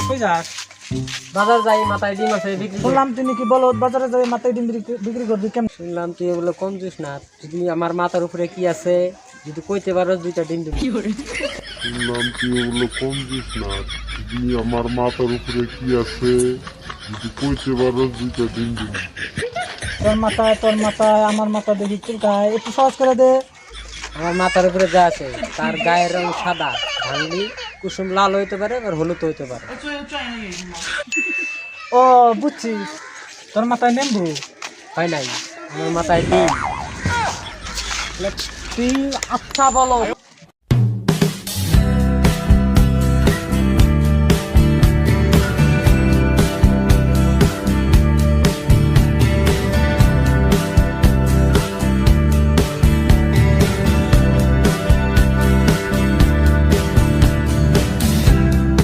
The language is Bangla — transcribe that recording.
কই যাস? বাজার যাই, মাথায় ডিম আছে বিক্রি করি। শুনলাম তুই নাকি বলো বাজারে যাই মাথায় ডিম বিক্রি করবি কেমন? শুনলাম তুই এগুলো কঞ্জুস না, যদি আমার মাথার উপরে কি আছে যদি কইতে পারো দুইটা ডিম দিবি। শুনলাম তুই ওগুলো কম দিস না, যদি আমার মাথার উপরে কি আছে যদি কইতে পারো দুইটা দিন দিন। তোর মাথায় আমার মাথা দেখি চুলকায়, একটু সহজ করে দে। আমার মাথার উপরে যা আছে তার গায়ের রং সাদা, ভাঙলি কুসুম লাল হইতে পারে আর হলুদ হইতে পারে। ও বুঝছিস, তোর মাথায় নেম্বু। হয় নাই, আমার মাথায় ডিম। তুই আচ্ছা বলো